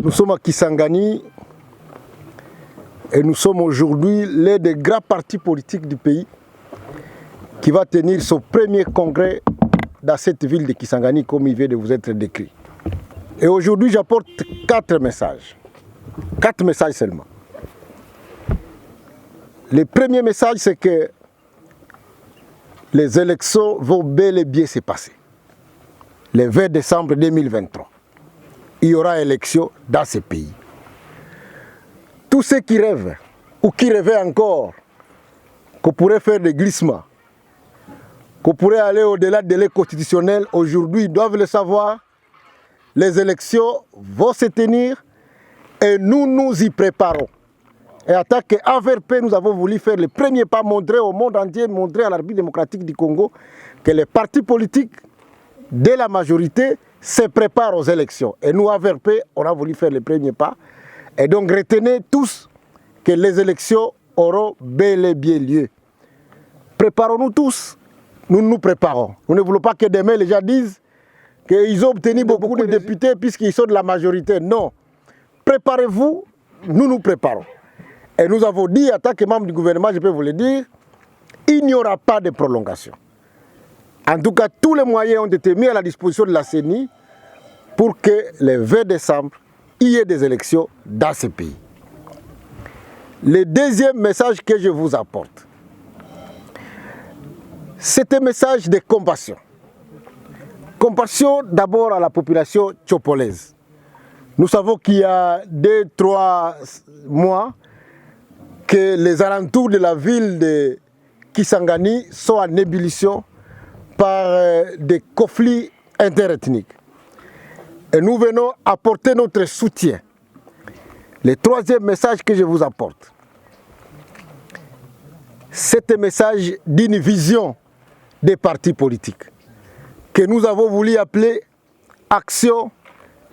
Nous sommes à Kisangani et nous sommes aujourd'hui l'un des grands partis politiques du pays qui va tenir son premier congrès dans cette ville de Kisangani comme il vient de vous être décrit. Et aujourd'hui j'apporte 4 messages. 4 messages seulement. Le premier message c'est que les élections vont bel et bien se passer. Le 20 décembre 2023. Il y aura élection dans ce pays. Tous ceux qui rêvent, ou qui rêvaient encore, qu'on pourrait faire des glissements, qu'on pourrait aller au-delà des délai constitutionnel, aujourd'hui doivent le savoir. Les élections vont se tenir et nous nous y préparons. Et en tant qu'AVRP, nous avons voulu faire le premier pas, montrer au monde entier, montrer à la République démocratique du Congo que les partis politiques de la majorité se préparent aux élections. Et nous, AVRP, on a voulu faire le premier pas. Et donc retenez tous que les élections auront bel et bien lieu. Préparons-nous tous. Nous nous préparons. Nous ne voulons pas que demain les gens disent qu'ils ont obtenu beaucoup de députés puisqu'ils sont de la majorité. Non. Préparez-vous, nous nous préparons. Et nous avons dit, en tant que membre du gouvernement, je peux vous le dire, il n'y aura pas de prolongation. En tout cas, tous les moyens ont été mis à la disposition de la CENI pour que le 20 décembre, il y ait des élections dans ce pays. Le deuxième message que je vous apporte, c'est un message de compassion. Compassion d'abord à la population tchopolaise. Nous savons qu'il y a 2-3 mois que les alentours de la ville de Kisangani sont en ébullition par des conflits interethniques. Et nous venons apporter notre soutien. Le troisième message que je vous apporte, c'est un message d'une vision des partis politiques que nous avons voulu appeler Action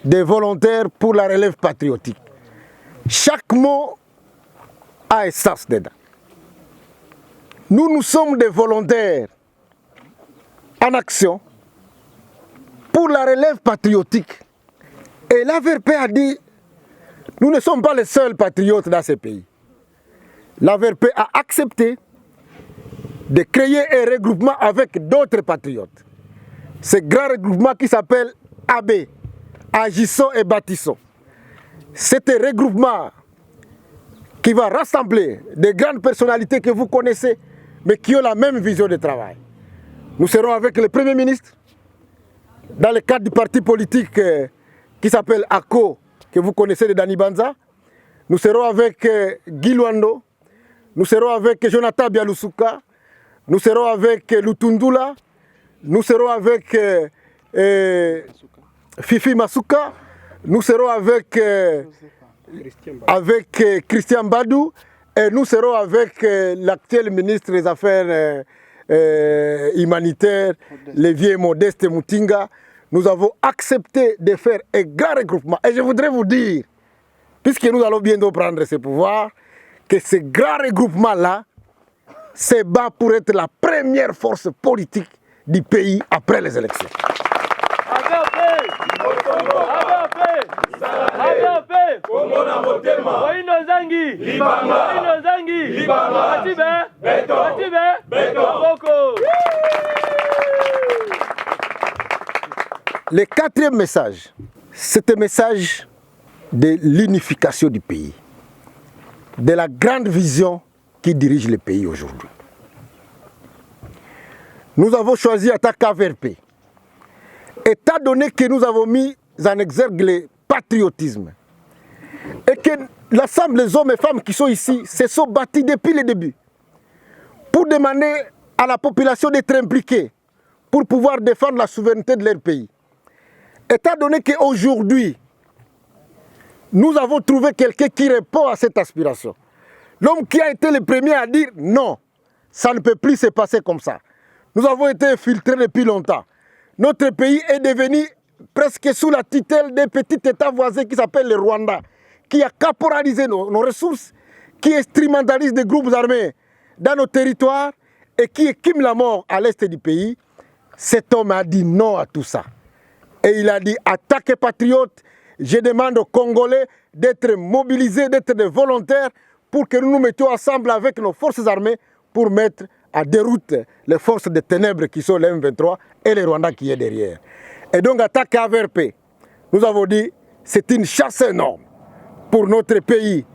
des volontaires pour la relève patriotique. Chaque mot a un sens dedans. Nous sommes des volontaires en action pour la relève patriotique. Et l'AVRP a dit, nous ne sommes pas les seuls patriotes dans ce pays. L'AVRP a accepté de créer un regroupement avec d'autres patriotes. Ce grand regroupement qui s'appelle AB, Agissons et Bâtissons. C'est un regroupement qui va rassembler des grandes personnalités que vous connaissez, mais qui ont la même vision de travail. Nous serons avec le Premier ministre, dans le cadre du parti politique qui s'appelle ACO, que vous connaissez de Dani Banza. Nous serons avec Guy Luando, nous serons avec Jonathan Bialoussouka, nous serons avec Lutundula, nous serons avec Fifi Masuka, nous serons avec Christian Badou et nous serons avec l'actuel ministre des Affaires humanitaires, le vieux Modeste Moutinga. Nous avons accepté de faire un grand regroupement. Et je voudrais vous dire, puisque nous allons bientôt prendre ce pouvoir, que ce grand regroupement-là se bat pour être la première force politique du pays après les élections. Le quatrième message, c'est un message de l'unification du pays, de la grande vision qui dirige le pays aujourd'hui. Nous avons choisi en tant qu'AVRP, étant donné que nous avons mis en exergue le patriotisme et que l'ensemble des hommes et femmes qui sont ici se sont battus depuis le début pour demander à la population d'être impliquée pour pouvoir défendre la souveraineté de leur pays. Étant donné qu'aujourd'hui, nous avons trouvé quelqu'un qui répond à cette aspiration. L'homme qui a été le premier à dire non, ça ne peut plus se passer comme ça. Nous avons été infiltrés depuis longtemps. notre pays est devenu presque sous la tutelle d'un petit État voisin qui s'appelle le Rwanda, qui a caporalisé nos ressources, qui instrumentalise des groupes armés dans nos territoires et qui équime la mort à l'est du pays. Cet homme a dit non à tout ça. Et il a dit, attaquez patriotes, je demande aux Congolais d'être mobilisés, d'être des volontaires pour que nous nous mettions ensemble avec nos forces armées pour mettre à déroute les forces des ténèbres qui sont les M23 et les Rwandais qui est derrière. Et donc attaquer AVRP, nous avons dit, c'est une chasse énorme pour notre pays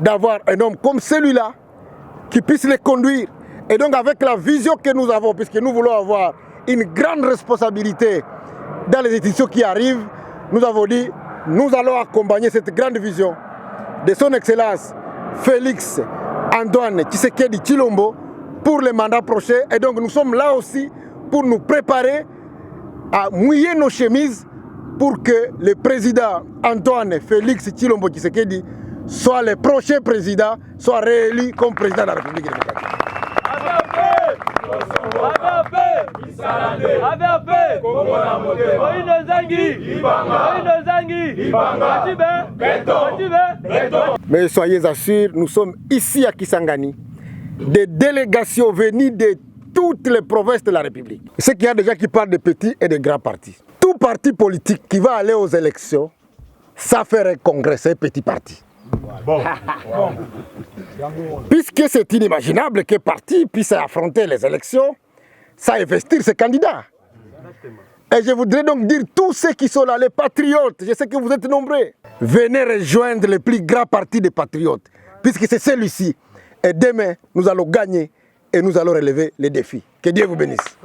d'avoir un homme comme celui-là qui puisse les conduire. Et donc avec la vision que nous avons, puisque nous voulons avoir une grande responsabilité dans les institutions qui arrivent, nous avons dit, nous allons accompagner cette grande vision de son Excellence Félix Antoine Tshisekedi Tshilombo pour les mandats prochains. Et donc nous sommes là aussi pour nous préparer à mouiller nos chemises pour que le président Antoine Félix Tshilombo Tshisekedi soit le prochain président, soit réélu comme président de la République démocratique. Mais soyez assurés, nous sommes ici à Kisangani, des délégations venues de toutes les provinces de la République. Ce qu'il y a déjà qui parlent de petits et de grands partis. Tout parti politique qui va aller aux élections, ça fait un congrès, c'est un petit parti. Bon. Puisque c'est inimaginable qu'un parti puisse affronter les élections sans investir ses candidats. Et je voudrais donc dire tous ceux qui sont là, les patriotes, je sais que vous êtes nombreux, venez rejoindre le plus grand parti des patriotes, puisque c'est celui-ci. Et demain, nous allons gagner et nous allons relever les défis. Que Dieu vous bénisse.